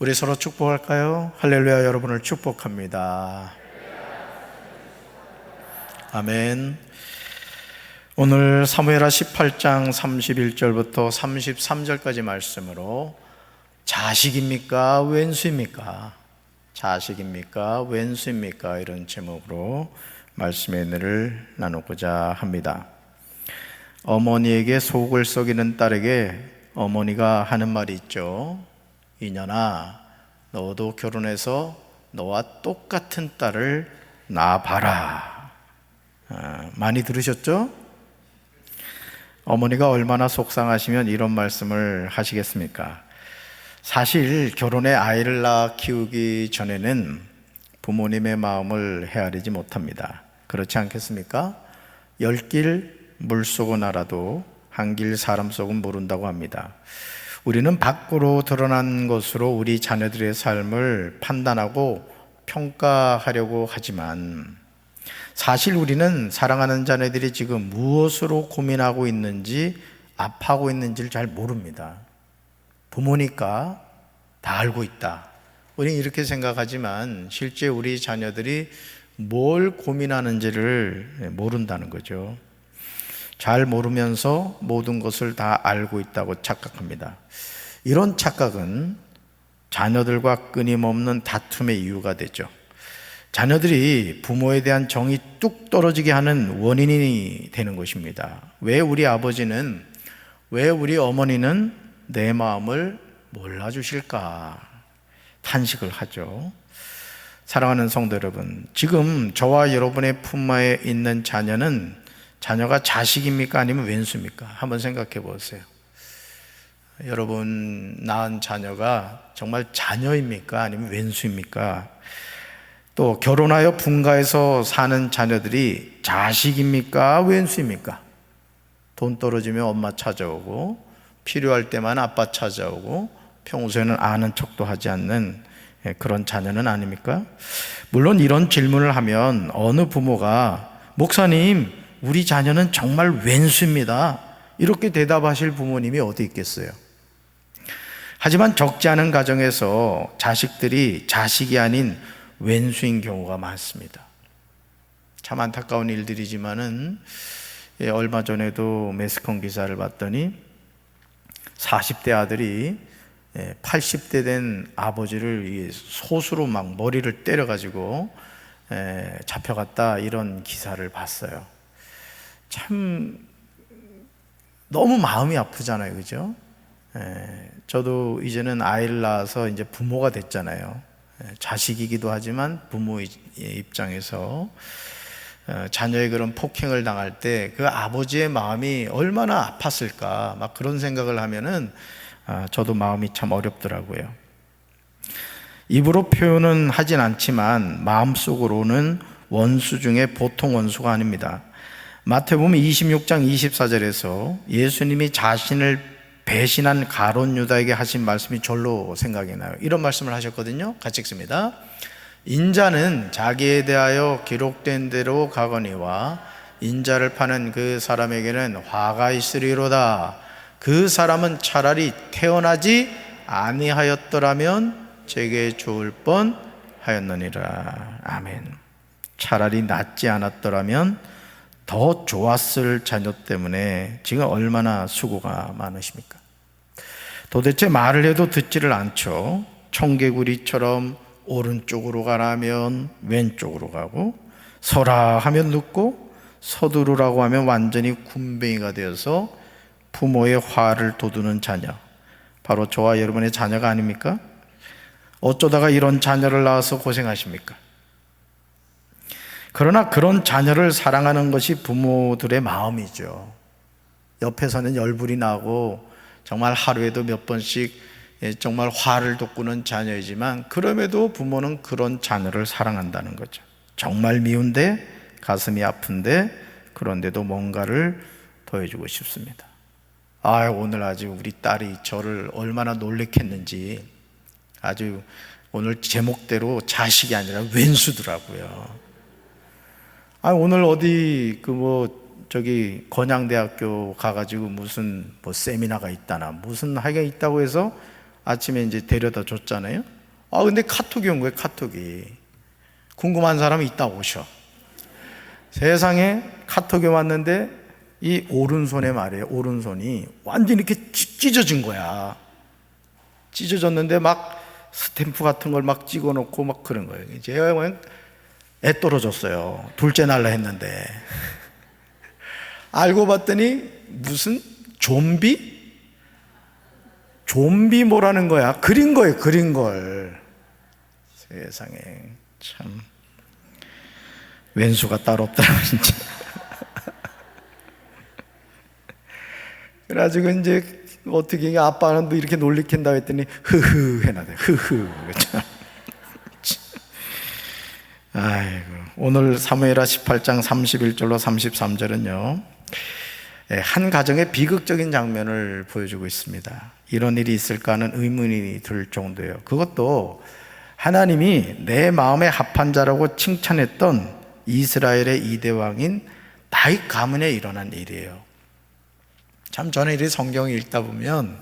우리 서로 축복할까요? 할렐루야. 여러분을 축복합니다. 아멘. 오늘 사무엘하 18장 31절부터 33절까지 말씀으로 자식입니까? 왼수입니까? 자식입니까? 왼수입니까? 이런 제목으로 말씀의 은혜를 나누고자 합니다. 어머니에게 속을 썩이는 딸에게 어머니가 하는 말이 있죠. 이년아, 너도 결혼해서 너와 똑같은 딸을 낳아봐라. 많이 들으셨죠? 어머니가 얼마나 속상하시면 이런 말씀을 하시겠습니까? 사실 결혼해 아이를 낳아 키우기 전에는 부모님의 마음을 헤아리지 못합니다. 그렇지 않겠습니까? 10길 물속은 알아도 한 길 사람 속은 모른다고 합니다. 우리는 밖으로 드러난 것으로 우리 자녀들의 삶을 판단하고 평가하려고 하지만 사실 우리는 사랑하는 자녀들이 지금 무엇으로 고민하고 있는지, 아파하고 있는지를 잘 모릅니다. 부모니까 다 알고 있다. 우리는 이렇게 생각하지만 실제 우리 자녀들이 뭘 고민하는지를 모른다는 거죠. 잘 모르면서 모든 것을 다 알고 있다고 착각합니다. 이런 착각은 자녀들과 끊임없는 다툼의 이유가 되죠. 자녀들이 부모에 대한 정이 뚝 떨어지게 하는 원인이 되는 것입니다. 왜 우리 아버지는, 왜 우리 어머니는 내 마음을 몰라주실까? 탄식을 하죠. 사랑하는 성도 여러분, 지금 저와 여러분의 품마에 있는 자녀가 자식입니까? 아니면 왼수입니까? 한번 생각해 보세요. 여러분 낳은 자녀가 정말 자녀입니까? 아니면 왼수입니까? 또 결혼하여 분가해서 사는 자녀들이 자식입니까? 왼수입니까? 돈 떨어지면 엄마 찾아오고 필요할 때만 아빠 찾아오고 평소에는 아는 척도 하지 않는 그런 자녀는 아닙니까? 물론 이런 질문을 하면 어느 부모가 목사님, 우리 자녀는 정말 왼수입니다, 이렇게 대답하실 부모님이 어디 있겠어요? 하지만 적지 않은 가정에서 자식들이 자식이 아닌 왼수인 경우가 많습니다. 참 안타까운 일들이지만은 얼마 전에도 매스컴 기사를 봤더니 40대 아들이 80대 된 아버지를 소수로 막 머리를 때려가지고 잡혀갔다, 이런 기사를 봤어요. 참 너무 마음이 아프잖아요, 그죠? 저도 이제는 아이를 낳아서 이제 부모가 됐잖아요. 자식이기도 하지만 부모의 입장에서 자녀의 그런 폭행을 당할 때 그 아버지의 마음이 얼마나 아팠을까, 막 그런 생각을 하면은 저도 마음이 참 어렵더라고요. 입으로 표현은 하진 않지만 마음속으로는 원수 중에 보통 원수가 아닙니다. 마태복음 26장 24절에서 예수님이 자신을 배신한 가룟 유다에게 하신 말씀이 절로 생각이 나요. 이런 말씀을 하셨거든요. 같이 읽습니다. 인자는 자기에 대하여 기록된 대로 가거니와 인자를 파는 그 사람에게는 화가 있으리로다. 그 사람은 차라리 태어나지 아니하였더라면 제게 좋을 뻔 하였느니라. 아멘. 차라리 낫지 않았더라면 더 좋았을 자녀 때문에 지금 얼마나 수고가 많으십니까? 도대체 말을 해도 듣지를 않죠. 청개구리처럼 오른쪽으로 가라면 왼쪽으로 가고, 서라 하면 눕고, 서두르라고 하면 완전히 군뱅이가 되어서 부모의 화를 돋우는 자녀, 바로 저와 여러분의 자녀가 아닙니까? 어쩌다가 이런 자녀를 낳아서 고생하십니까? 그러나 그런 자녀를 사랑하는 것이 부모들의 마음이죠. 옆에서는 열불이 나고 정말 하루에도 몇 번씩 정말 화를 돋구는 자녀이지만 그럼에도 부모는 그런 자녀를 사랑한다는 거죠. 정말 미운데, 가슴이 아픈데, 그런데도 뭔가를 더해주고 싶습니다. 오늘 아주 우리 딸이 저를 얼마나 놀랬겠는지, 아주 오늘 제목대로 자식이 아니라 왼수더라고요. 오늘 어디 건양대학교 가가지고 무슨 세미나가 있다나 무슨 하게 있다고 해서 아침에 이제 데려다 줬잖아요. 근데 카톡이 온 거예요. 카톡이. 궁금한 사람이 있다 오셔. 세상에 카톡이 왔는데 이 오른손에 말이에요. 오른손이 완전히 이렇게 찢어진 거야. 찢어졌는데 막 스탬프 같은 걸 막 찍어 놓고 막 그런 거예요. 제가 그냥 애 떨어졌어요. 둘째 날라 했는데. 알고 봤더니 무슨 좀비 뭐라는 거야. 그린 거예요. 그린 걸. 세상에 참 왼수가 따로 없더라고 진짜. 그래가지고 이제 어떻게 아빠는 또 이렇게 놀리킨다 했더니 흐흐 해놔대. 흐흐. 아이고, 오늘 사무엘하 18장 31절로 33절은요 한 가정의 비극적인 장면을 보여주고 있습니다. 이런 일이 있을까 하는 의문이 들 정도예요. 그것도 하나님이 내 마음에 합한 자라고 칭찬했던 이스라엘의 2대 왕인 다윗 가문에 일어난 일이에요. 참 저는 이 성경을 읽다 보면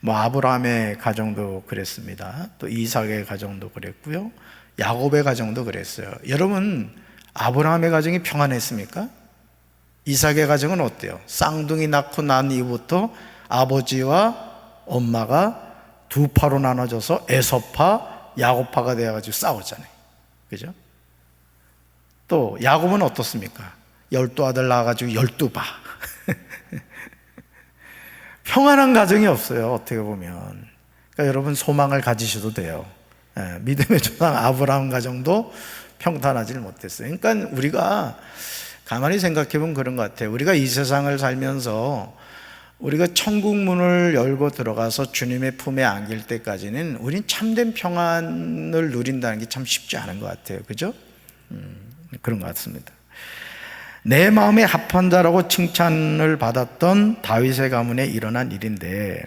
아브라함의 가정도 그랬습니다. 또 이삭의 가정도 그랬고요. 야곱의 가정도 그랬어요. 여러분, 아브라함의 가정이 평안했습니까? 이삭의 가정은 어때요? 쌍둥이 낳고 난 이후부터 아버지와 엄마가 두 파로 나눠져서 에서파, 야곱파가 되어가지고 싸웠잖아요. 그죠? 또 야곱은 어떻습니까? 12아들 낳아가지고 12바. 평안한 가정이 없어요. 어떻게 보면. 그러니까 여러분 소망을 가지셔도 돼요. 믿음의 조상 아브라함 가정도 평탄하지를 못했어요. 그러니까 우리가 가만히 생각해 보면 그런 것 같아요. 우리가 이 세상을 살면서 우리가 천국 문을 열고 들어가서 주님의 품에 안길 때까지는 우린 참된 평안을 누린다는 게 참 쉽지 않은 것 같아요. 그죠? 그런 것 같습니다. 내 마음에 합한 자라고 칭찬을 받았던 다윗의 가문에 일어난 일인데,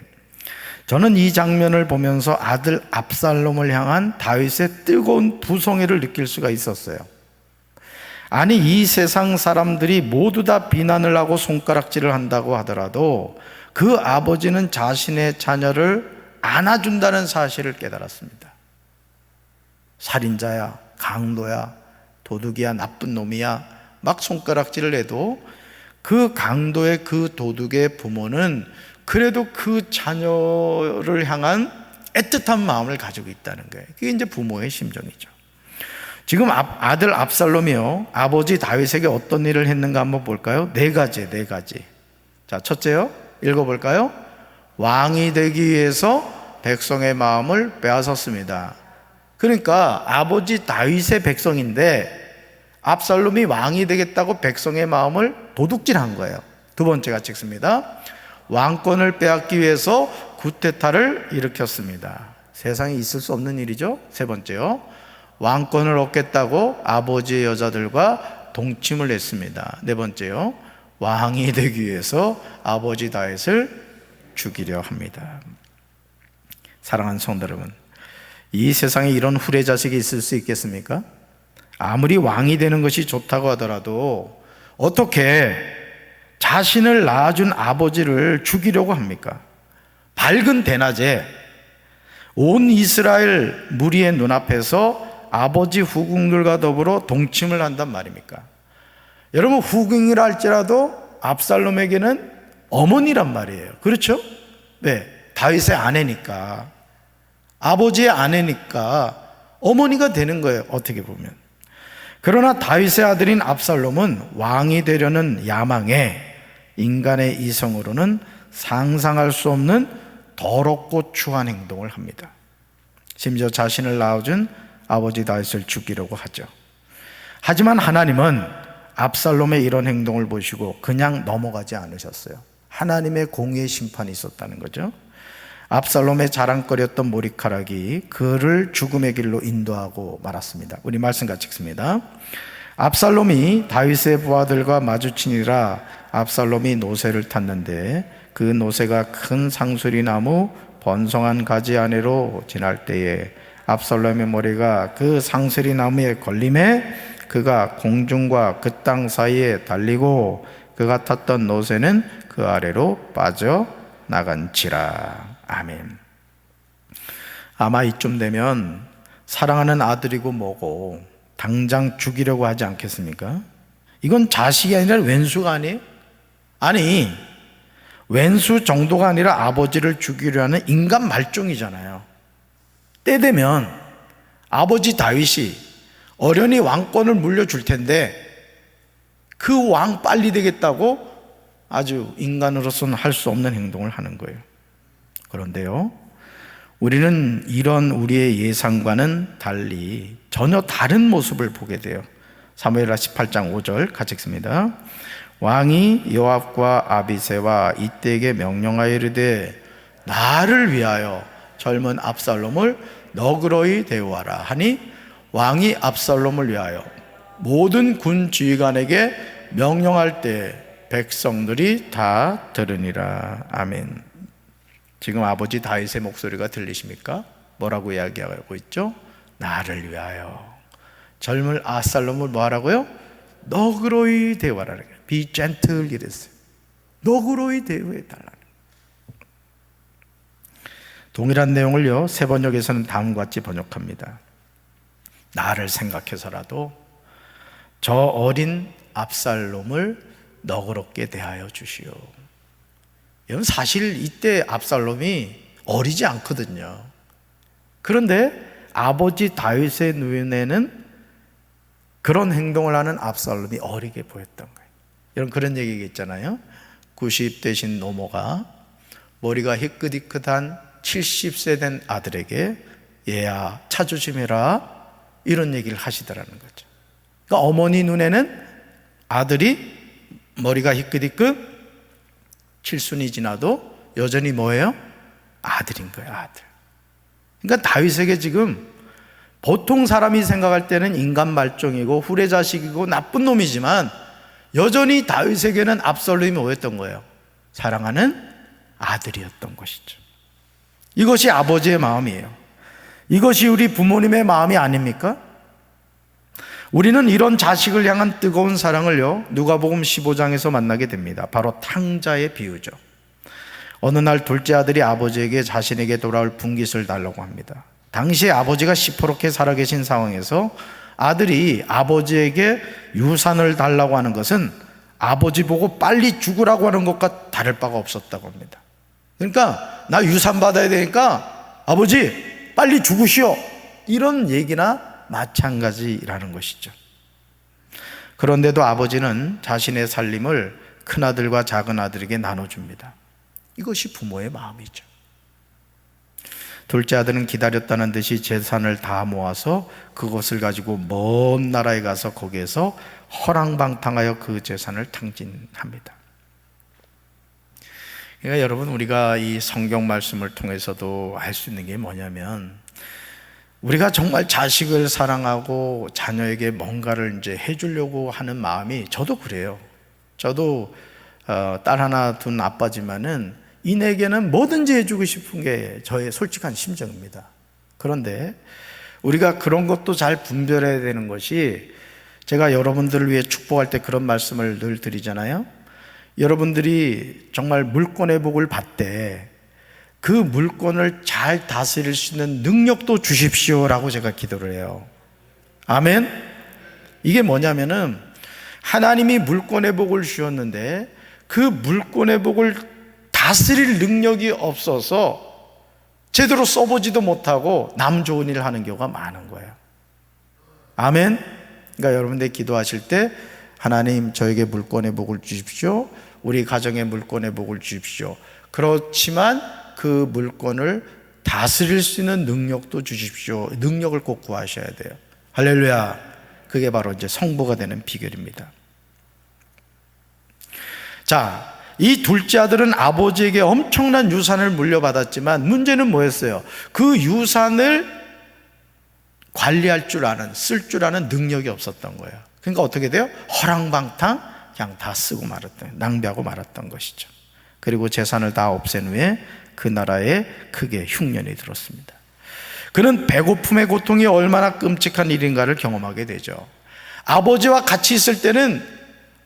저는 이 장면을 보면서 아들 압살롬을 향한 다윗의 뜨거운 부성애를 느낄 수가 있었어요. 아니, 이 세상 사람들이 모두 다 비난을 하고 손가락질을 한다고 하더라도 그 아버지는 자신의 자녀를 안아준다는 사실을 깨달았습니다. 살인자야, 강도야, 도둑이야, 나쁜 놈이야 막 손가락질을 해도 그 강도의 그 도둑의 부모는 그래도 그 자녀를 향한 애틋한 마음을 가지고 있다는 거예요. 그게 이제 부모의 심정이죠. 지금 아들 압살롬이요, 아버지 다윗에게 어떤 일을 했는가 한번 볼까요? 네 가지. 자, 첫째요, 읽어볼까요? 왕이 되기 위해서 백성의 마음을 빼앗았습니다. 그러니까 아버지 다윗의 백성인데 압살롬이 왕이 되겠다고 백성의 마음을 도둑질한 거예요. 두 번째가 찍습니다. 왕권을 빼앗기 위해서 구테타를 일으켰습니다. 세상에 있을 수 없는 일이죠. 세 번째요, 왕권을 얻겠다고 아버지의 여자들과 동침을 했습니다. 네 번째요, 왕이 되기 위해서 아버지 다윗을 죽이려 합니다. 사랑하는 성도 여러분, 이 세상에 이런 후레자식이 있을 수 있겠습니까? 아무리 왕이 되는 것이 좋다고 하더라도 어떻게 자신을 낳아준 아버지를 죽이려고 합니까? 밝은 대낮에 온 이스라엘 무리의 눈앞에서 아버지 후궁들과 더불어 동침을 한단 말입니까? 여러분, 후궁이라 할지라도 압살롬에게는 어머니란 말이에요. 그렇죠? 네, 다윗의 아내니까, 아버지의 아내니까 어머니가 되는 거예요, 어떻게 보면. 그러나 다윗의 아들인 압살롬은 왕이 되려는 야망에 인간의 이성으로는 상상할 수 없는 더럽고 추한 행동을 합니다. 심지어 자신을 낳아준 아버지 다윗을 죽이려고 하죠. 하지만 하나님은 압살롬의 이런 행동을 보시고 그냥 넘어가지 않으셨어요. 하나님의 공의의 심판이 있었다는 거죠. 압살롬의 자랑거리였던 머리카락이 그를 죽음의 길로 인도하고 말았습니다. 우리 말씀 같이 읽습니다. 압살롬이 다윗의 부하들과 마주치니라. 압살롬이 노새를 탔는데 그 노새가 큰 상수리 나무 번성한 가지 아래로 지날 때에 압살롬의 머리가 그 상수리 나무에 걸림에 그가 공중과 그 땅 사이에 달리고 그가 탔던 노새는 그 아래로 빠져 나간지라. 아멘. 아마 이쯤 되면 사랑하는 아들이고 뭐고 당장 죽이려고 하지 않겠습니까? 이건 자식이 아니라 왼수가 아니에요? 아니, 왼수 정도가 아니라 아버지를 죽이려 하는 인간 말종이잖아요. 때 되면 아버지 다윗이 어련히 왕권을 물려줄 텐데 그 왕 빨리 되겠다고 아주 인간으로서는 할 수 없는 행동을 하는 거예요. 그런데요, 우리는 이런 우리의 예상과는 달리 전혀 다른 모습을 보게 돼요. 사무엘하 18장 5절 같이 읽습니다. 왕이 요압과 아비새와 이때에게 명령하여 이르되 나를 위하여 젊은 압살롬을 너그러이 대우하라 하니 왕이 압살롬을 위하여 모든 군 지휘관에게 명령할 때 백성들이 다 들으니라. 아멘. 지금 아버지 다윗의 목소리가 들리십니까? 뭐라고 이야기하고 있죠? 나를 위하여 젊은 압살롬을 뭐 하라고요? 너그러이 대우하라. Be gentle 이랬어요. 너그러이 대우해달라. 동일한 내용을요, 세 번역에서는 다음과 같이 번역합니다. 나를 생각해서라도 저 어린 압살롬을 너그럽게 대하여 주시오. 여러분, 사실 이때 압살롬이 어리지 않거든요. 그런데 아버지 다윗의 눈에는 그런 행동을 하는 압살롬이 어리게 보였던 거예요. 여러분, 그런 얘기가 있잖아요. 90 되신 노모가 머리가 희끗희끗한 70세 된 아들에게 얘야 차 조심해라 이런 얘기를 하시더라는 거죠. 그러니까 어머니 눈에는 아들이 머리가 희끗희끗 칠순이 지나도 여전히 뭐예요? 아들인 거예요, 아들. 그러니까 다윗에게 지금 보통 사람이 생각할 때는 인간 말종이고 후레자식이고 나쁜 놈이지만 여전히 다윗에게는 압살롬이 뭐였던 거예요? 사랑하는 아들이었던 것이죠. 이것이 아버지의 마음이에요. 이것이 우리 부모님의 마음이 아닙니까? 우리는 이런 자식을 향한 뜨거운 사랑을요, 누가복음 15장에서 만나게 됩니다. 바로 탕자의 비유죠. 어느 날 둘째 아들이 아버지에게 자신에게 돌아올 분깃을 달라고 합니다. 당시에 아버지가 시퍼렇게 살아계신 상황에서 아들이 아버지에게 유산을 달라고 하는 것은 아버지 보고 빨리 죽으라고 하는 것과 다를 바가 없었다고 합니다. 그러니까 나 유산 받아야 되니까 아버지 빨리 죽으시오, 이런 얘기나 마찬가지라는 것이죠. 그런데도 아버지는 자신의 살림을 큰아들과 작은아들에게 나눠줍니다. 이것이 부모의 마음이죠. 둘째 아들은 기다렸다는 듯이 재산을 다 모아서 그것을 가지고 먼 나라에 가서 거기에서 허랑방탕하여 그 재산을 탕진합니다. 그러니까 여러분, 우리가 이 성경 말씀을 통해서도 알 수 있는 게 뭐냐면, 우리가 정말 자식을 사랑하고 자녀에게 뭔가를 이제 해주려고 하는 마음이, 저도 그래요. 저도 딸 하나 둔 아빠지만은 이내게는 뭐든지 해주고 싶은 게 저의 솔직한 심정입니다. 그런데 우리가 그런 것도 잘 분별해야 되는 것이, 제가 여러분들을 위해 축복할 때 그런 말씀을 늘 드리잖아요. 여러분들이 정말 물권의 복을 받되 그 물권을 잘 다스릴 수 있는 능력도 주십시오라고 제가 기도를 해요. 아멘. 이게 뭐냐면은 하나님이 물권의 복을 주셨는데 그 물권의 복을 다스릴 능력이 없어서 제대로 써보지도 못하고 남 좋은 일을 하는 경우가 많은 거예요. 아멘. 그러니까 여러분들 기도하실 때 하나님 저에게 물권의 복을 주십시오, 우리 가정에 물권의 복을 주십시오. 그렇지만 그 물권을 다스릴 수 있는 능력도 주십시오. 능력을 꼭 구하셔야 돼요. 할렐루야. 그게 바로 이제 성부가 되는 비결입니다. 자, 이 둘째 아들은 아버지에게 엄청난 유산을 물려받았지만 문제는 뭐였어요? 그 유산을 관리할 줄 아는, 쓸 줄 아는 능력이 없었던 거예요. 그러니까 어떻게 돼요? 허랑방탕 그냥 다 쓰고 말았던, 낭비하고 말았던 것이죠. 그리고 재산을 다 없앤 후에 그 나라에 크게 흉년이 들었습니다. 그는 배고픔의 고통이 얼마나 끔찍한 일인가를 경험하게 되죠. 아버지와 같이 있을 때는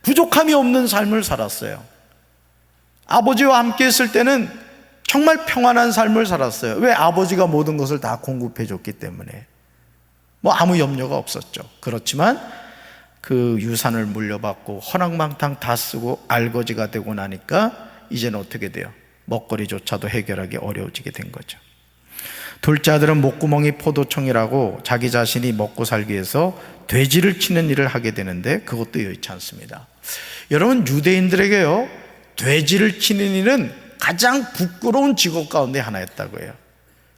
부족함이 없는 삶을 살았어요. 아버지와 함께 있을 때는 정말 평안한 삶을 살았어요. 왜? 아버지가 모든 것을 다 공급해 줬기 때문에. 뭐 아무 염려가 없었죠. 그렇지만 그 유산을 물려받고 허랑방탕 다 쓰고 알거지가 되고 나니까 이제는 어떻게 돼요? 먹거리조차도 해결하기 어려워지게 된 거죠. 둘째 아들은 목구멍이 포도청이라고 자기 자신이 먹고 살기 위해서 돼지를 치는 일을 하게 되는데 그것도 여의치 않습니다. 여러분, 유대인들에게요, 돼지를 치는 일은 가장 부끄러운 직업 가운데 하나였다고 해요.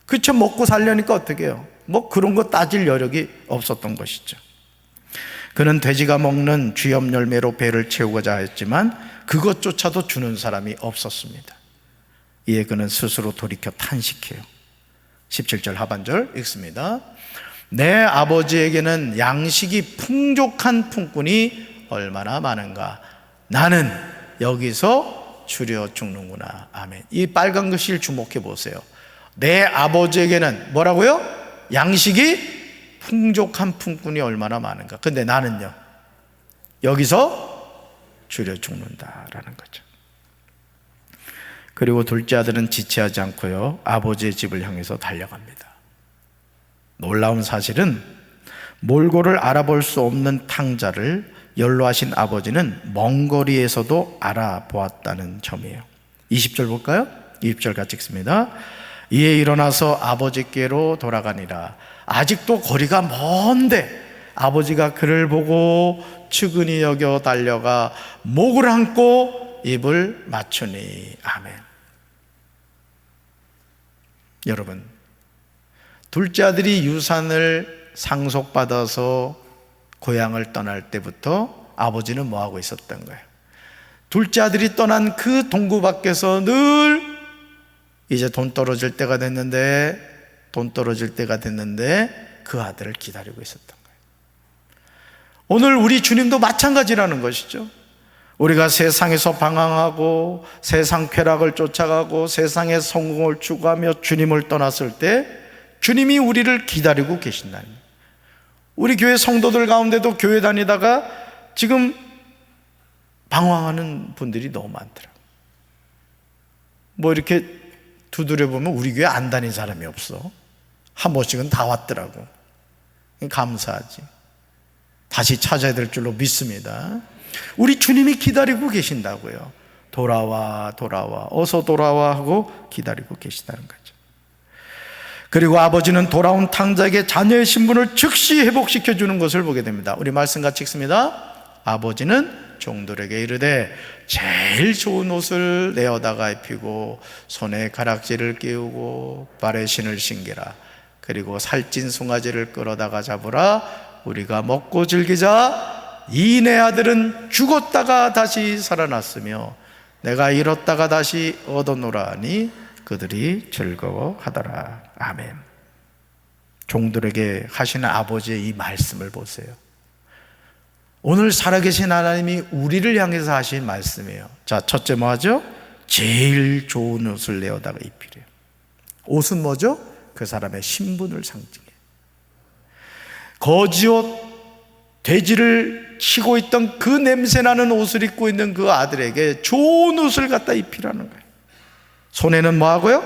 그렇죠? 먹고 살려니까 어떻게 해요? 뭐 그런 거 따질 여력이 없었던 것이죠. 그는 돼지가 먹는 쥐염 열매로 배를 채우고자 했지만 그것조차도 주는 사람이 없었습니다. 이에 그는 스스로 돌이켜 탄식해요. 17절 하반절 읽습니다. 내 아버지에게는 양식이 풍족한 품꾼이 얼마나 많은가. 나는 여기서 줄여 죽는구나. 아멘. 이 빨간 글씨를 주목해 보세요. 내 아버지에게는 뭐라고요? 양식이 풍족한 품꾼이 얼마나 많은가. 근데 나는요, 여기서 줄여 죽는다라는 거죠. 그리고 둘째 아들은 지체하지 않고요, 아버지의 집을 향해서 달려갑니다. 놀라운 사실은 몰골을 알아볼 수 없는 탕자를 연로하신 아버지는 먼 거리에서도 알아보았다는 점이에요. 20절 볼까요? 20절 같이 읽습니다. 이에 일어나서 아버지께로 돌아가니라. 아직도 거리가 먼데 아버지가 그를 보고 측은히 여겨 달려가 목을 안고 입을 맞추니. 아멘. 여러분, 둘째 아들이 유산을 상속받아서 고향을 떠날 때부터 아버지는 뭐하고 있었던 거예요? 둘째 아들이 떠난 그 동구 밖에서 늘 이제 돈 떨어질 때가 됐는데 그 아들을 기다리고 있었던 거예요. 오늘 우리 주님도 마찬가지라는 것이죠. 우리가 세상에서 방황하고 세상 쾌락을 쫓아가고 세상의 성공을 추구하며 주님을 떠났을 때 주님이 우리를 기다리고 계신다는 거예요. 우리 교회 성도들 가운데도 교회 다니다가 지금 방황하는 분들이 너무 많더라고요. 뭐 이렇게 두드려보면 우리 교회 안 다닌 사람이 없어. 한 번씩은 다 왔더라고. 감사하지. 다시 찾아야 될 줄로 믿습니다. 우리 주님이 기다리고 계신다고요. 돌아와, 어서 돌아와 하고 기다리고 계시다는 거죠. 그리고 아버지는 돌아온 탕자에게 자녀의 신분을 즉시 회복시켜 주는 것을 보게 됩니다. 우리 말씀 같이 읽습니다. 아버지는 종들에게 이르되 제일 좋은 옷을 내어다가 입히고 손에 가락지를 끼우고 발에 신을 신기라. 그리고 살찐 송아지를 끌어다가 잡으라. 우리가 먹고 즐기자. 이 내 아들은 죽었다가 다시 살아났으며 내가 잃었다가 다시 얻어노라 하니 그들이 즐거워하더라. 아멘. 종들에게 하시는 아버지의 이 말씀을 보세요. 오늘 살아계신 하나님이 우리를 향해서 하신 말씀이에요. 자, 첫째 뭐 하죠? 제일 좋은 옷을 내어다가 입히래요. 옷은 뭐죠? 그 사람의 신분을 상징해요. 거지옷, 돼지를 치고 있던 그 냄새나는 옷을 입고 있는 그 아들에게 좋은 옷을 갖다 입히라는 거예요. 손에는 뭐 하고요?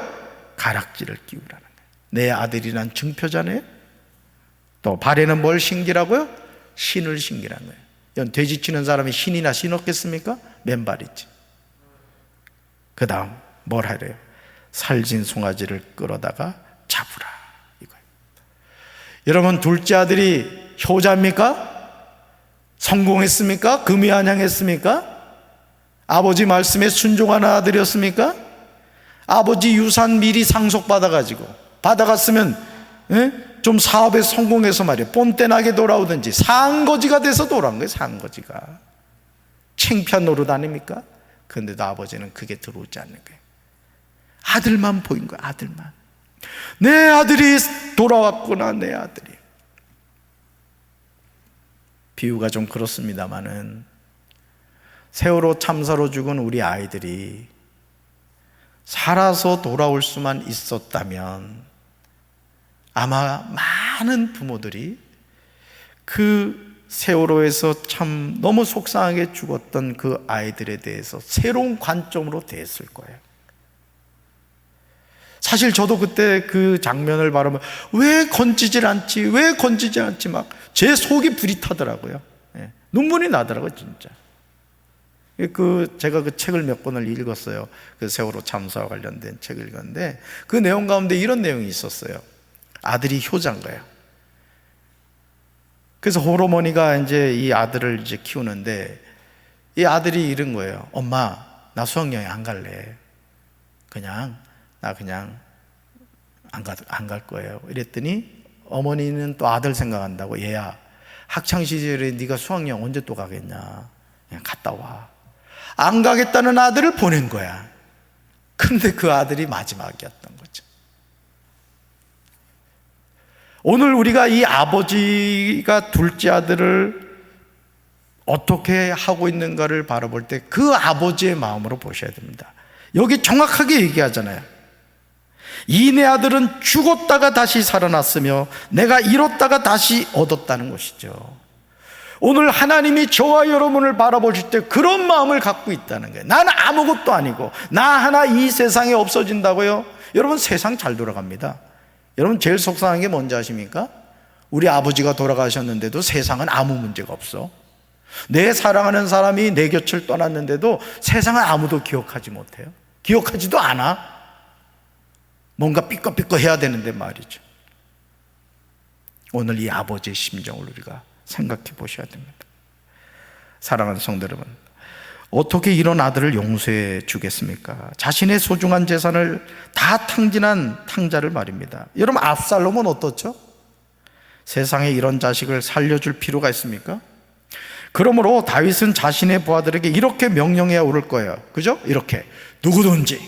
가락지를 끼우라는 거예요. 내 아들이란 증표잖아요. 또 발에는 뭘 신기라고요? 신을 신기라는 거예요. 이건 돼지 치는 사람이 신이나 신었겠습니까? 맨발이지. 그 다음 뭘 하래요? 살진 송아지를 끌어다가 잡으라, 이거예요. 여러분, 둘째 아들이 효자입니까? 성공했습니까? 금이한양했습니까? 아버지 말씀에 순종하는 아들이었습니까? 아버지 유산 미리 받아갔으면 좀 사업에 성공해서 말이에요, 뽐떼나게 돌아오든지 상거지가 돼서 돌아온 거예요. 상거지가 창피한 노릇 아닙니까? 그런데도 아버지는 그게 들어오지 않는 거예요. 아들만 보인 거예요. 아들만. 내 아들이 돌아왔구나. 내 아들이. 비유가 좀 그렇습니다마는 세월호 참사로 죽은 우리 아이들이 살아서 돌아올 수만 있었다면 아마 많은 부모들이 그 세월호에서 참 너무 속상하게 죽었던 그 아이들에 대해서 새로운 관점으로 대했을 거예요. 사실 저도 그때 그 장면을 바라보면 왜 건지질 않지? 왜 건지질 않지? 막 제 속이 불이 타더라고요. 예, 눈물이 나더라고요, 진짜. 제가 그 책을 몇 권을 읽었어요. 그 세월호 참사와 관련된 책을 읽었는데 그 내용 가운데 이런 내용이 있었어요. 아들이 효자인 거예요. 그래서 홀어머니가 이제 이 아들을 이제 키우는데 이 아들이 이런 거예요. 엄마, 나 수학여행 안 갈래. 나 그냥 안 갈 거예요. 이랬더니 어머니는 또 아들 생각한다고, 얘야, 학창 시절에 네가 수학여행 언제 또 가겠냐. 그냥 갔다 와. 안 가겠다는 아들을 보낸 거야. 그런데 그 아들이 마지막이었던 거죠. 오늘 우리가 이 아버지가 둘째 아들을 어떻게 하고 있는가를 바라볼 때 그 아버지의 마음으로 보셔야 됩니다. 여기 정확하게 얘기하잖아요. 이 내 아들은 죽었다가 다시 살아났으며 내가 잃었다가 다시 얻었다는 것이죠. 오늘 하나님이 저와 여러분을 바라보실 때 그런 마음을 갖고 있다는 거예요. 나는 아무것도 아니고 나 하나 이 세상에 없어진다고요? 여러분, 세상 잘 돌아갑니다. 여러분, 제일 속상한 게 뭔지 아십니까? 우리 아버지가 돌아가셨는데도 세상은 아무 문제가 없어. 내 사랑하는 사람이 내 곁을 떠났는데도 세상은 아무도 기억하지 못해요. 기억하지도 않아. 뭔가 삐꺼삐꺼 해야 되는데 말이죠. 오늘 이 아버지의 심정을 우리가 생각해 보셔야 됩니다. 사랑하는 성도 여러분, 어떻게 이런 아들을 용서해 주겠습니까? 자신의 소중한 재산을 다 탕진한 탕자를 말입니다. 여러분, 압살롬은 어떻죠? 세상에 이런 자식을 살려줄 필요가 있습니까? 그러므로 다윗은 자신의 부하들에게 이렇게 명령해야 옳을 거예요. 그죠? 이렇게 누구든지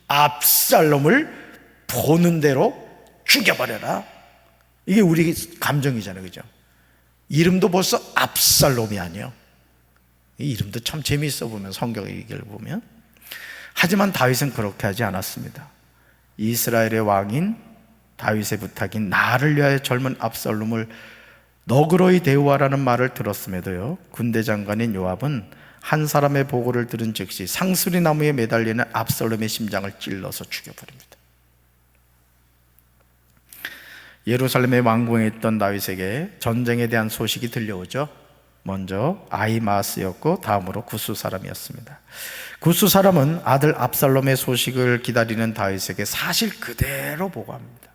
압살롬을 보는 대로 죽여버려라. 이게 우리 감정이잖아요. 그죠? 이름도 벌써 압살롬이 아니에요. 이 이름도 참 재미있어 보면, 성경 얘기를 보면. 하지만 다윗은 그렇게 하지 않았습니다. 이스라엘의 왕인 다윗의 부탁인 나를 위하여 젊은 압살롬을 너그러이 대우하라는 말을 들었음에도요, 군대 장관인 요압은 한 사람의 보고를 들은 즉시 상수리 나무에 매달리는 압살롬의 심장을 찔러서 죽여버립니다. 예루살렘의 왕궁에 있던 다윗에게 전쟁에 대한 소식이 들려오죠. 먼저 아히마스였고 다음으로 구스 사람이었습니다. 구스 사람은 아들 압살롬의 소식을 기다리는 다윗에게 사실 그대로 보고합니다.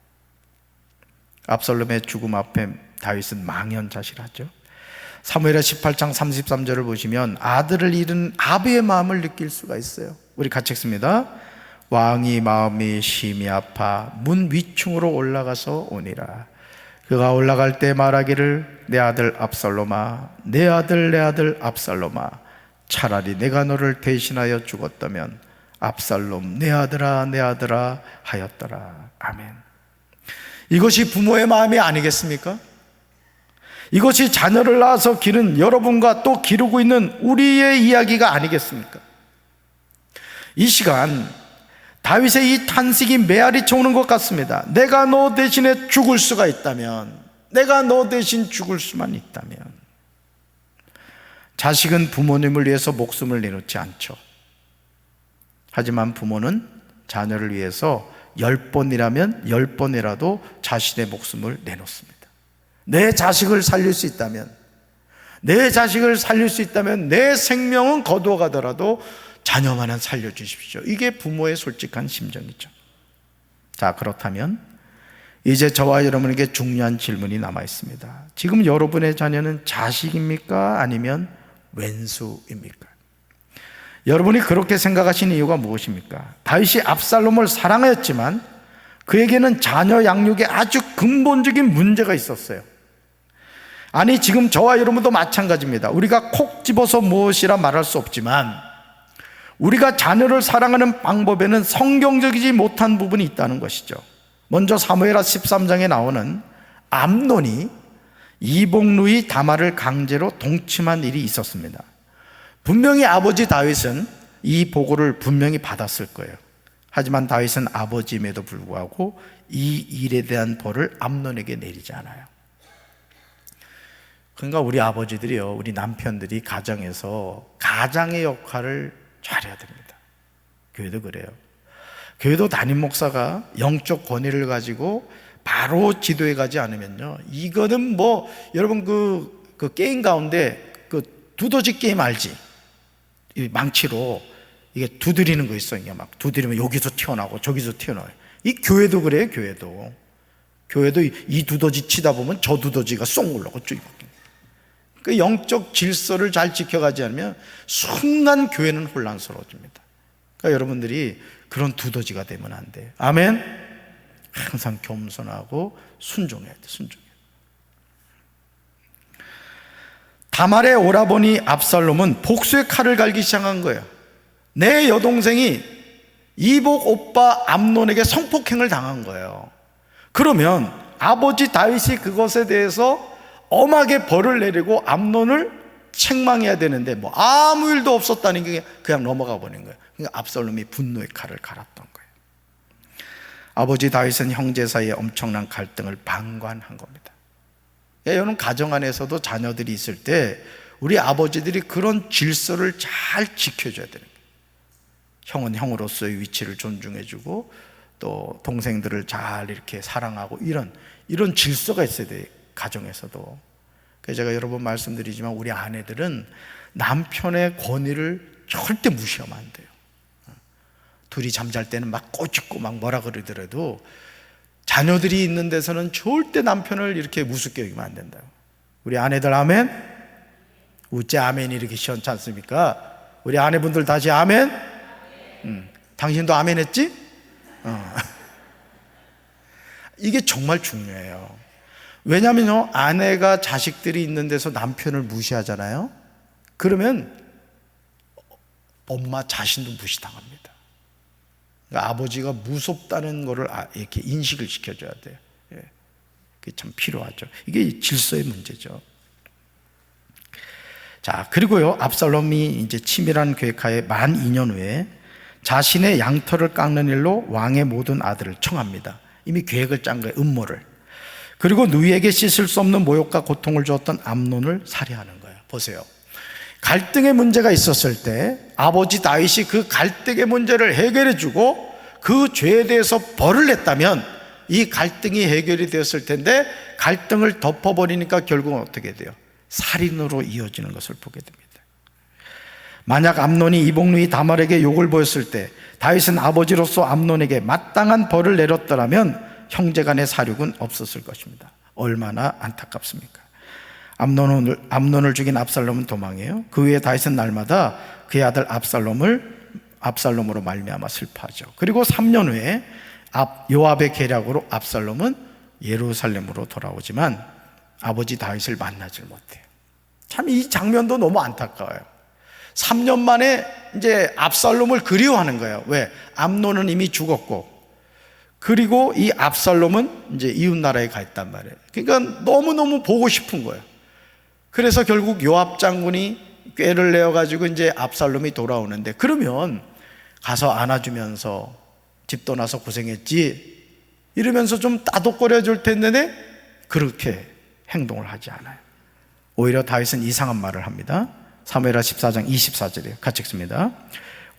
압살롬의 죽음 앞에 다윗은 망연자실하죠. 사무엘하 18장 33절을 보시면 아들을 잃은 아비의 마음을 느낄 수가 있어요. 우리 같이 읽습니다. 왕이 마음이 심히 아파 문 위층으로 올라가서 오니라. 그가 올라갈 때 말하기를 내 아들 압살롬아, 내 아들 압살롬아, 차라리 내가 너를 대신하여 죽었다면 압살롬 내 아들아 하였더라. 아멘. 이것이 부모의 마음이 아니겠습니까? 이것이 자녀를 낳아서 기른 여러분과 또 기르고 있는 우리의 이야기가 아니겠습니까? 이 시간 다윗의 이 탄식이 메아리 쳐오는 것 같습니다. 내가 너 대신에 죽을 수가 있다면, 내가 너 대신 죽을 수만 있다면. 자식은 부모님을 위해서 목숨을 내놓지 않죠. 하지만 부모는 자녀를 위해서 10번이라면 10번이라도 자신의 목숨을 내놓습니다. 내 자식을 살릴 수 있다면, 내 생명은 거두어 가더라도 자녀만은 살려주십시오. 이게 부모의 솔직한 심정이죠. 자, 그렇다면 이제 저와 여러분에게 중요한 질문이 남아 있습니다. 지금 여러분의 자녀는 자식입니까? 아니면 왼수입니까? 여러분이 그렇게 생각하시는 이유가 무엇입니까? 다윗이 압살롬을 사랑하였지만 그에게는 자녀 양육에 아주 근본적인 문제가 있었어요. 아니, 지금 저와 여러분도 마찬가지입니다. 우리가 콕 집어서 무엇이라 말할 수 없지만 우리가 자녀를 사랑하는 방법에는 성경적이지 못한 부분이 있다는 것이죠. 먼저 사무엘하 13장에 나오는 암논이 이복누이 다말을 강제로 동침한 일이 있었습니다. 분명히 아버지 다윗은 이 보고를 분명히 받았을 거예요. 하지만 다윗은 아버지임에도 불구하고 이 일에 대한 벌을 암논에게 내리지 않아요. 그러니까 우리 아버지들이요, 우리 남편들이 가정에서 가장의 역할을 잘해야 됩니다. 교회도 그래요. 교회도 담임 목사가 영적 권위를 가지고 바로 지도해 가지 않으면요, 이거는 뭐 여러분 그 게임 가운데 그 두더지 게임 알지? 이 망치로 이게 두드리는 거 있어. 이게 막 두드리면 여기서 튀어나오고 저기서 튀어나와요. 이 교회도 그래요. 교회도 이 두더지 치다 보면 저 두더지가 쏙 올라오고 쭉. 그 영적 질서를 잘 지켜가지 않으면 순간 교회는 혼란스러워집니다. 그러니까 여러분들이 그런 두더지가 되면 안 돼요. 아멘. 항상 겸손하고 순종해야 돼. 순종해야 돼. 다말의 오라버니 압살롬은 복수의 칼을 갈기 시작한 거예요. 내 여동생이 이복 오빠 암논에게 성폭행을 당한 거예요. 그러면 아버지 다윗이 그것에 대해서 엄하게 벌을 내리고 암논을 책망해야 되는데 뭐 아무 일도 없었다는 게 그냥 넘어가 버린 거예요. 그러니까 압살롬이 분노의 칼을 갈았던 거예요. 아버지 다윗은 형제 사이에 엄청난 갈등을 방관한 겁니다. 여러분, 가정 안에서도 자녀들이 있을 때 우리 아버지들이 그런 질서를 잘 지켜줘야 되는 거예요. 형은 형으로서의 위치를 존중해주고 또 동생들을 잘 이렇게 사랑하고 이런 질서가 있어야 돼요. 가정에서도. 그래서 제가 여러 번 말씀드리지만 우리 아내들은 남편의 권위를 절대 무시하면 안 돼요. 둘이 잠잘 때는 막 꼬집고 막 뭐라 그러더라도 자녀들이 있는 데서는 절대 남편을 이렇게 우습게 여기면 안 된다고. 우리 아내들 아멘? 우째 아멘이 이렇게 시원치 않습니까? 우리 아내분들 다시 아멘? 당신도 아멘 했지? 이게 정말 중요해요. 왜냐면요, 아내가 자식들이 있는 데서 남편을 무시하잖아요. 그러면 엄마 자신도 무시당합니다. 그러니까 아버지가 무섭다는 것을 이렇게 인식을 시켜줘야 돼요. 그게 참 필요하죠. 이게 질서의 문제죠. 자, 그리고요, 압살롬이 이제 치밀한 계획하에 만 2년 후에 자신의 양털을 깎는 일로 왕의 모든 아들을 청합니다. 이미 계획을 짠 거예요, 음모를. 그리고 누이에게 씻을 수 없는 모욕과 고통을 주었던 암논을 살해하는 거예요. 보세요. 갈등의 문제가 있었을 때 아버지 다윗이 그 갈등의 문제를 해결해 주고 그 죄에 대해서 벌을 냈다면 이 갈등이 해결이 되었을 텐데 갈등을 덮어버리니까 결국은 어떻게 돼요? 살인으로 이어지는 것을 보게 됩니다. 만약 암논이 이복누이 다말에게 욕을 보였을 때 다윗은 아버지로서 암논에게 마땅한 벌을 내렸더라면 형제간의 사륙은 없었을 것입니다. 얼마나 안타깝습니까? 암논을 죽인 압살롬은 도망해요. 그 후에 다윗은 날마다 그의 아들 압살롬으로 말미암아 슬퍼하죠. 그리고 3년 후에 요압의 계략으로 압살롬은 예루살렘으로 돌아오지만 아버지 다윗을 만나질 못해요. 참 이 장면도 너무 안타까워요. 3년 만에 이제 압살롬을 그리워하는 거예요. 왜? 암논은 이미 죽었고, 그리고 이 압살롬은 이제 이웃 나라에 가 있단 말이에요. 그러니까 너무너무 보고 싶은 거예요. 그래서 결국 요압 장군이 꾀를 내어가지고 이제 압살롬이 돌아오는데, 그러면 가서 안아주면서 집 떠나서 고생했지 이러면서 좀 따독거려 줄 텐데 그렇게 행동을 하지 않아요. 오히려 다윗은 이상한 말을 합니다. 사무엘하 14장 24절에 같이 읽습니다.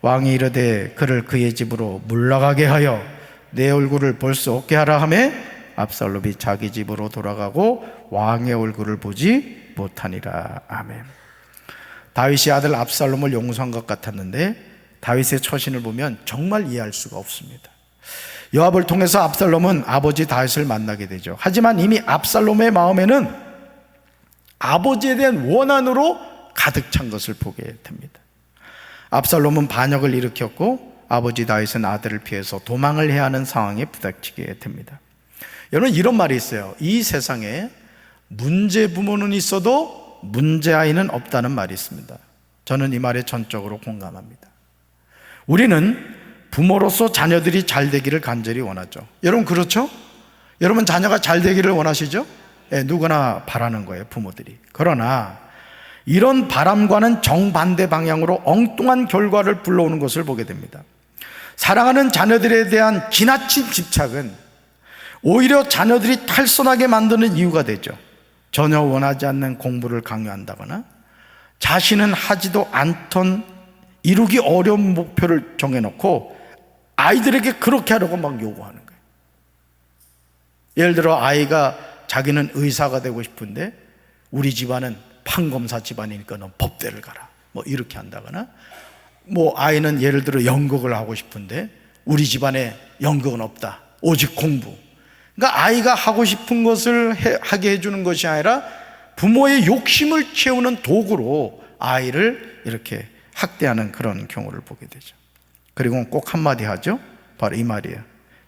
왕이 이르되 그를 그의 집으로 물러가게 하여 내 얼굴을 볼 수 없게 하라 하매 압살롬이 자기 집으로 돌아가고 왕의 얼굴을 보지 못하니라. 아멘. 다윗이 아들 압살롬을 용서한 것 같았는데 다윗의 처신을 보면 정말 이해할 수가 없습니다. 요압을 통해서 압살롬은 아버지 다윗을 만나게 되죠. 하지만 이미 압살롬의 마음에는 아버지에 대한 원한으로 가득 찬 것을 보게 됩니다. 압살롬은 반역을 일으켰고 아버지 다윗은 아들을 피해서 도망을 해야 하는 상황에 부닥치게 됩니다. 여러분, 이런 말이 있어요. 이 세상에 문제 부모는 있어도 문제 아이는 없다는 말이 있습니다. 저는 이 말에 전적으로 공감합니다. 우리는 부모로서 자녀들이 잘 되기를 간절히 원하죠. 여러분 그렇죠? 여러분 자녀가 잘 되기를 원하시죠? 네, 누구나 바라는 거예요, 부모들이. 그러나 이런 바람과는 정반대 방향으로 엉뚱한 결과를 불러오는 것을 보게 됩니다. 사랑하는 자녀들에 대한 지나친 집착은 오히려 자녀들이 탈선하게 만드는 이유가 되죠. 전혀 원하지 않는 공부를 강요한다거나 자신은 하지도 않던 이루기 어려운 목표를 정해놓고 아이들에게 그렇게 하라고 막 요구하는 거예요. 예를 들어 아이가 자기는 의사가 되고 싶은데 우리 집안은 판검사 집안이니까 넌 법대를 가라, 뭐 이렇게 한다거나, 뭐 아이는 예를 들어 연극을 하고 싶은데 우리 집안에 연극은 없다, 오직 공부. 그러니까 아이가 하고 싶은 것을 하게 해주는 것이 아니라 부모의 욕심을 채우는 도구로 아이를 이렇게 학대하는 그런 경우를 보게 되죠. 그리고 꼭 한마디 하죠. 바로 이 말이에요.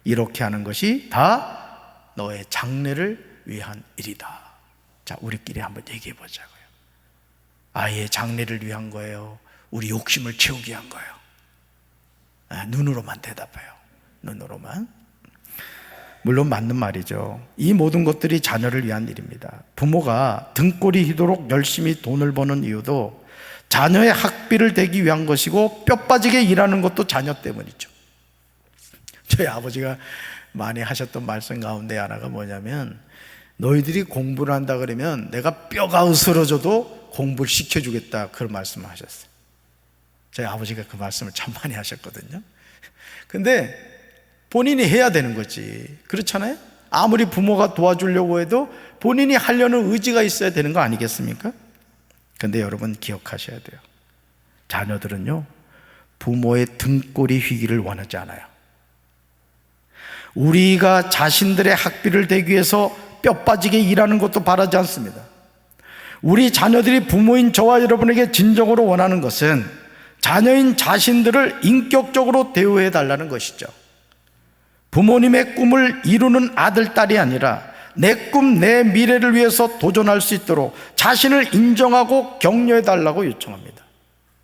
이렇게 하는 것이 다 너의 장래를 위한 일이다. 자, 우리끼리 한번 얘기해 보자고요. 아이의 장래를 위한 거예요? 우리 욕심을 채우기 위한 거예요? 눈으로만 대답해요. 눈으로만. 물론 맞는 말이죠. 이 모든 것들이 자녀를 위한 일입니다. 부모가 등골이 휘도록 열심히 돈을 버는 이유도 자녀의 학비를 대기 위한 것이고, 뼈 빠지게 일하는 것도 자녀 때문이죠. 저희 아버지가 많이 하셨던 말씀 가운데 하나가 뭐냐면, 너희들이 공부를 한다 그러면 내가 뼈가 으스러져도 공부를 시켜주겠다, 그런 말씀을 하셨어요. 저희 아버지가 그 말씀을 참 많이 하셨거든요. 근데 본인이 해야 되는 거지, 그렇잖아요? 아무리 부모가 도와주려고 해도 본인이 하려는 의지가 있어야 되는 거 아니겠습니까? 근데 여러분 기억하셔야 돼요. 자녀들은요, 부모의 등골이 휘기를 원하지 않아요. 우리가 자신들의 학비를 대기 위해서 뼈 빠지게 일하는 것도 바라지 않습니다. 우리 자녀들이 부모인 저와 여러분에게 진정으로 원하는 것은 자녀인 자신들을 인격적으로 대우해 달라는 것이죠. 부모님의 꿈을 이루는 아들, 딸이 아니라 내 꿈, 내 미래를 위해서 도전할 수 있도록 자신을 인정하고 격려해 달라고 요청합니다.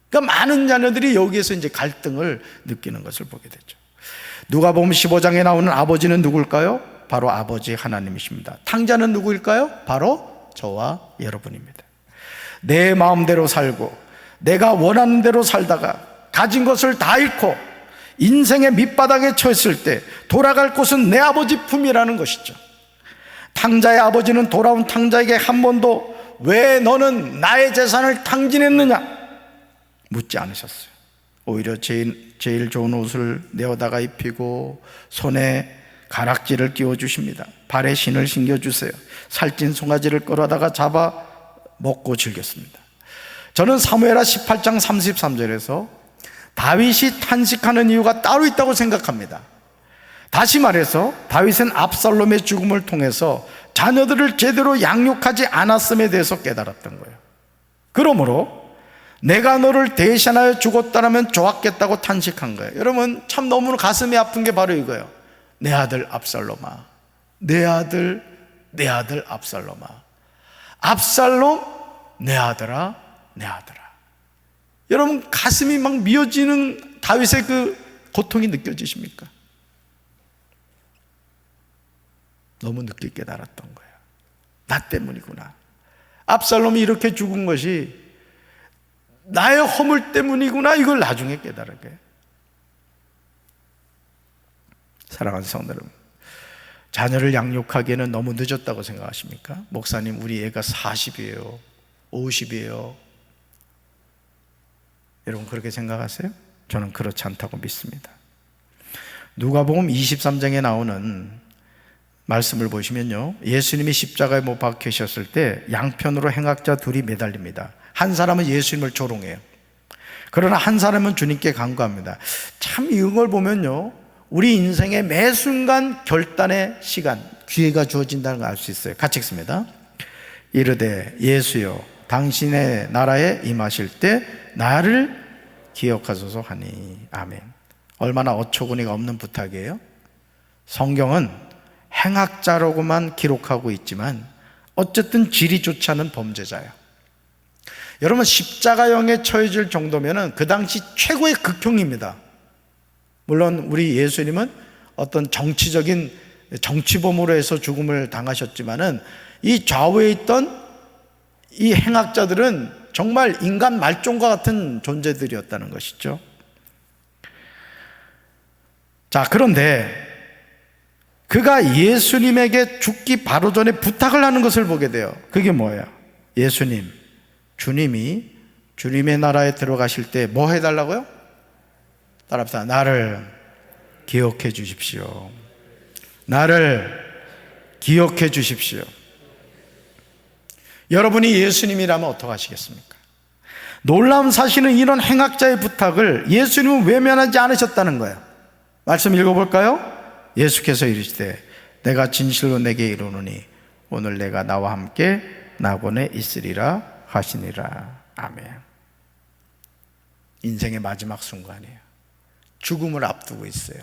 그러니까 많은 자녀들이 여기에서 이제 갈등을 느끼는 것을 보게 되죠. 누가복음 15장에 나오는 아버지는 누굴까요? 바로 아버지 하나님이십니다. 탕자는 누구일까요? 바로 저와 여러분입니다. 내 마음대로 살고 내가 원하는 대로 살다가 가진 것을 다 잃고 인생의 밑바닥에 처했을 때 돌아갈 곳은 내 아버지 품이라는 것이죠. 탕자의 아버지는 돌아온 탕자에게 한 번도 왜 너는 나의 재산을 탕진했느냐 묻지 않으셨어요. 오히려 제일 좋은 옷을 내어다가 입히고 손에 가락지를 끼워주십니다. 발에 신을 신겨주세요. 살찐 송아지를 끌어다가 잡아 먹고 즐겼습니다. 저는 사무엘하 18장 33절에서 다윗이 탄식하는 이유가 따로 있다고 생각합니다. 다시 말해서 다윗은 압살롬의 죽음을 통해서 자녀들을 제대로 양육하지 않았음에 대해서 깨달았던 거예요. 그러므로 내가 너를 대신하여 죽었다라면 좋았겠다고 탄식한 거예요. 여러분, 참 너무 가슴이 아픈 게 바로 이거예요. 내 아들 압살롬아, 내 아들 압살롬아, 압살롬 내 아들아, 내 아들아. 여러분, 가슴이 막 미어지는 다윗의 그 고통이 느껴지십니까? 너무 늦게 깨달았던 거예요. 나 때문이구나. 압살롬이 이렇게 죽은 것이 나의 허물 때문이구나, 이걸 나중에 깨달은 거예요. 사랑하는 성도 여러분, 자녀를 양육하기에는 너무 늦었다고 생각하십니까? 목사님, 우리 애가 40이에요 50이에요 여러분, 그렇게 생각하세요? 저는 그렇지 않다고 믿습니다. 누가복음 23장에 나오는 말씀을 보시면요, 예수님이 십자가에 못 박히셨을 때 양편으로 행악자 둘이 매달립니다. 한 사람은 예수님을 조롱해요. 그러나 한 사람은 주님께 간구합니다. 참 이걸 보면요, 우리 인생의 매 순간 결단의 시간, 기회가 주어진다는 걸 알 수 있어요. 같이 읽습니다. 이르되 예수여, 당신의 나라에 임하실 때 나를 기억하소서 하니. 아멘. 얼마나 어처구니가 없는 부탁이에요. 성경은 행악자라고만 기록하고 있지만 어쨌든 질이 좋지 않은 범죄자예요. 여러분, 십자가형에 처해질 정도면 그 당시 최고의 극형입니다. 물론 우리 예수님은 어떤 정치적인 정치범으로 해서 죽음을 당하셨지만은 이 좌우에 있던 이 행악자들은 정말 인간 말종과 같은 존재들이었다는 것이죠. 자, 그런데 그가 예수님에게 죽기 바로 전에 부탁을 하는 것을 보게 돼요. 그게 뭐예요? 예수님, 주님이 주님의 나라에 들어가실 때 뭐 해달라고요? 따라합시다. 나를 기억해 주십시오. 나를 기억해 주십시오. 여러분이 예수님이라면 어떡하시겠습니까? 놀라운 사실은 이런 행악자의 부탁을 예수님은 외면하지 않으셨다는 거예요. 말씀 읽어볼까요? 예수께서 이르시되 내가 진실로 내게 이르노니 오늘 내가 나와 함께 낙원에 있으리라 하시니라. 아멘. 인생의 마지막 순간이에요. 죽음을 앞두고 있어요.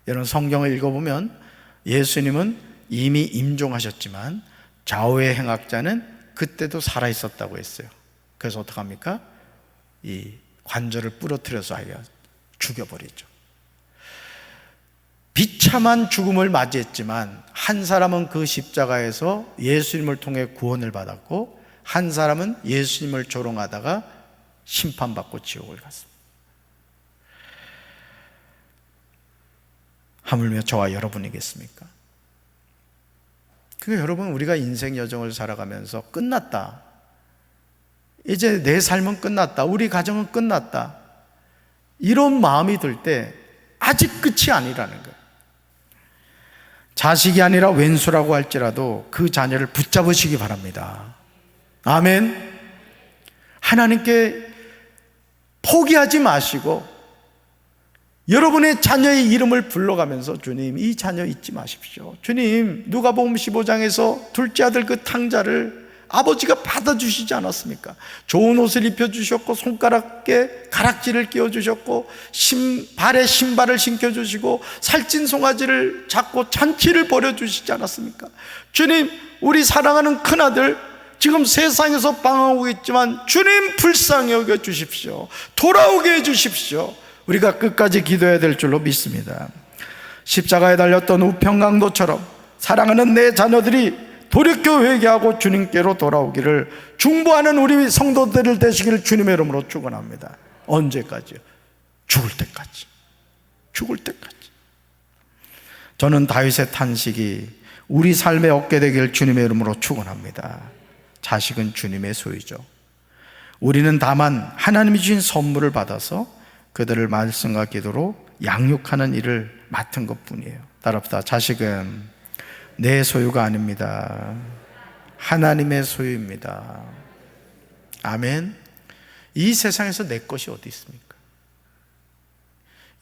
여러분 성경을 읽어보면 예수님은 이미 임종하셨지만 좌우의 행악자는 그때도 살아있었다고 했어요. 그래서 어떡합니까? 이 관절을 부러뜨려서 아예 죽여버리죠. 비참한 죽음을 맞이했지만 한 사람은 그 십자가에서 예수님을 통해 구원을 받았고 한 사람은 예수님을 조롱하다가 심판받고 지옥을 갔습니다. 하물며 저와 여러분이겠습니까? 그러니까 여러분, 우리가 인생 여정을 살아가면서 끝났다, 이제 내 삶은 끝났다, 우리 가정은 끝났다, 이런 마음이 들 때 아직 끝이 아니라는 거예요. 자식이 아니라 왼수라고 할지라도 그 자녀를 붙잡으시기 바랍니다. 아멘. 하나님께 포기하지 마시고 여러분의 자녀의 이름을 불러가면서 주님, 이 자녀 잊지 마십시오. 주님, 누가복음 15장에서 둘째 아들 그 탕자를 아버지가 받아주시지 않았습니까? 좋은 옷을 입혀주셨고 손가락에 가락지를 끼워주셨고 발에 신발을 신겨주시고 살찐 송아지를 잡고 잔치를 벌여주시지 않았습니까? 주님, 우리 사랑하는 큰아들 지금 세상에서 방황하고 있지만 주님 불쌍히 여겨 주십시오. 돌아오게 해 주십시오. 우리가 끝까지 기도해야 될 줄로 믿습니다. 십자가에 달렸던 우평강도처럼 사랑하는 내 자녀들이 돌이켜 회개하고 주님께로 돌아오기를 중보하는 우리 성도들 되시기를 주님의 이름으로 축원합니다. 언제까지요? 죽을 때까지. 죽을 때까지. 저는 다윗의 탄식이 우리 삶에 얻게 되기를 주님의 이름으로 축원합니다. 자식은 주님의 소유죠. 우리는 다만 하나님이 주신 선물을 받아서 그들을 말씀과 기도로 양육하는 일을 맡은 것뿐이에요. 따라합시다. 자식은 내 소유가 아닙니다. 하나님의 소유입니다. 아멘. 이 세상에서 내 것이 어디 있습니까?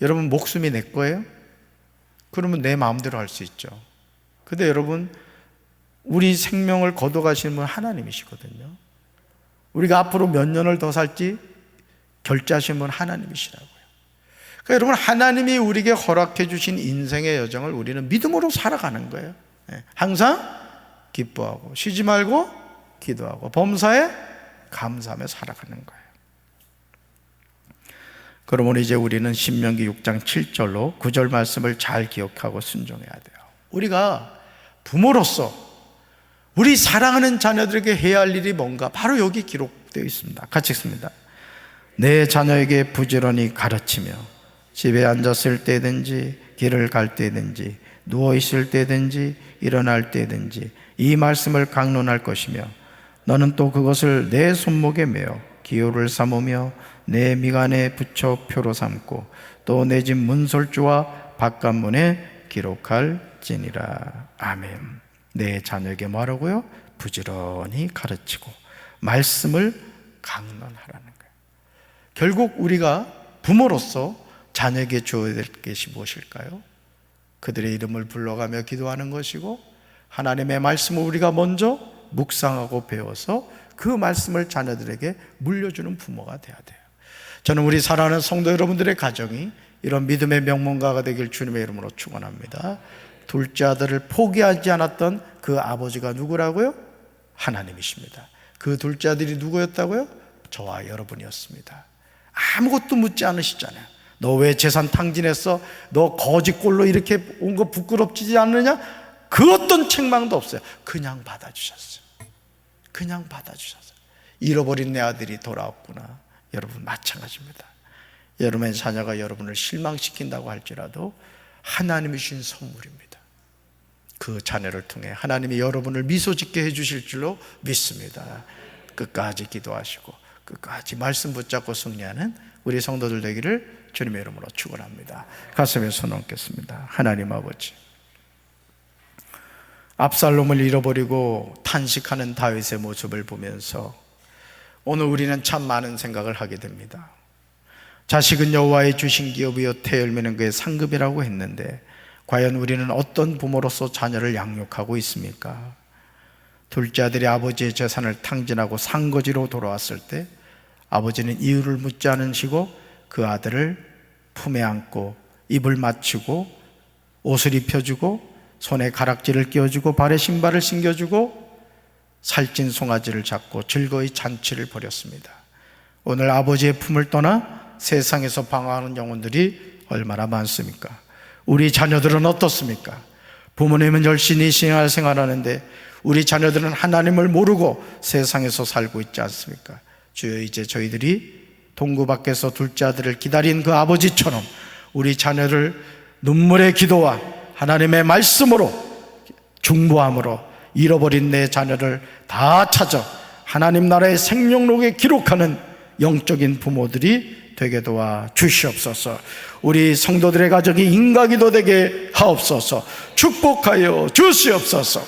여러분, 목숨이 내 거예요? 그러면 내 마음대로 할 수 있죠. 근데 여러분, 우리 생명을 거둬가시는 분 하나님이시거든요. 우리가 앞으로 몇 년을 더 살지 결제하신 분 하나님이시라고요. 그러니까 여러분, 하나님이 우리에게 허락해 주신 인생의 여정을 우리는 믿음으로 살아가는 거예요. 항상 기뻐하고 쉬지 말고 기도하고 범사에 감사하며 살아가는 거예요. 그러면 이제 우리는 신명기 6장 7절로 9절 말씀을 잘 기억하고 순종해야 돼요. 우리가 부모로서 우리 사랑하는 자녀들에게 해야 할 일이 뭔가, 바로 여기 기록되어 있습니다. 같이 읽습니다. 내 자녀에게 부지런히 가르치며 집에 앉았을 때든지 길을 갈 때든지 누워 있을 때든지 일어날 때든지 이 말씀을 강론할 것이며 너는 또 그것을 내 손목에 매어 기호를 삼으며 내 미간에 붙여 표로 삼고 또 내 집 문설주와 바깥문에 기록할지니라. 아멘. 내 자녀에게 뭐하라고요? 부지런히 가르치고 말씀을 강론하라는 거예요. 결국 우리가 부모로서 자녀에게 주어야 될 것이 무엇일까요? 그들의 이름을 불러가며 기도하는 것이고 하나님의 말씀을 우리가 먼저 묵상하고 배워서 그 말씀을 자녀들에게 물려주는 부모가 되어야 돼요. 저는 우리 사랑하는 성도 여러분들의 가정이 이런 믿음의 명문가가 되길 주님의 이름으로 축원합니다. 둘째 아들을 포기하지 않았던 그 아버지가 누구라고요? 하나님이십니다. 그 둘째 아들이 누구였다고요? 저와 여러분이었습니다. 아무것도 묻지 않으시잖아요. 너 왜 재산 탕진했어? 너 거짓골로 이렇게 온 거 부끄럽지 않느냐? 그 어떤 책망도 없어요. 그냥 받아주셨어요. 그냥 받아주셨어요. 잃어버린 내 아들이 돌아왔구나. 여러분 마찬가지입니다. 여러분의 자녀가 여러분을 실망시킨다고 할지라도 하나님이 주신 선물입니다. 그 자녀를 통해 하나님이 여러분을 미소 짓게 해주실 줄로 믿습니다. 끝까지 기도하시고 끝까지 말씀 붙잡고 승리하는 우리 성도들 되기를 주님의 이름으로 축원합니다. 가슴에 손 얹겠습니다. 하나님 아버지, 압살롬을 잃어버리고 탄식하는 다윗의 모습을 보면서 오늘 우리는 참 많은 생각을 하게 됩니다. 자식은 여호와의 주신 기업이요 태열매는 그의 상급이라고 했는데 과연 우리는 어떤 부모로서 자녀를 양육하고 있습니까? 둘째 아들이 아버지의 재산을 탕진하고 상거지로 돌아왔을 때 아버지는 이유를 묻지 않으시고 그 아들을 품에 안고 입을 맞추고 옷을 입혀주고 손에 가락지를 끼워주고 발에 신발을 신겨주고 살찐 송아지를 잡고 즐거이 잔치를 벌였습니다. 오늘 아버지의 품을 떠나 세상에서 방황하는 영혼들이 얼마나 많습니까? 우리 자녀들은 어떻습니까? 부모님은 열심히 생활하는데 우리 자녀들은 하나님을 모르고 세상에서 살고 있지 않습니까? 주여, 이제 저희들이 동구 밖에서 둘째 아들을 기다린 그 아버지처럼 우리 자녀를 눈물의 기도와 하나님의 말씀으로 중보함으로 잃어버린 내 자녀를 다 찾아 하나님 나라의 생명록에 기록하는 영적인 부모들이 되게 도와 주시옵소서. 우리 성도들의 가정이 인가기도 되게 하옵소서. 축복하여 주시옵소서.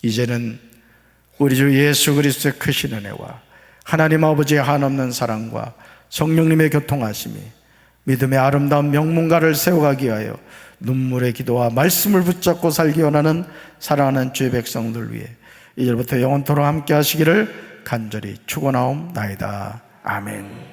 이제는 우리 주 예수 그리스도의 크신 은혜와 하나님 아버지의 한없는 사랑과 성령님의 교통하심이 믿음의 아름다운 명문가를 세워가기 위하여 눈물의 기도와 말씀을 붙잡고 살기 원하는 사랑하는 주의 백성들 위해 이제부터 영원토록 함께 하시기를 간절히 축원하옵나이다. 아멘.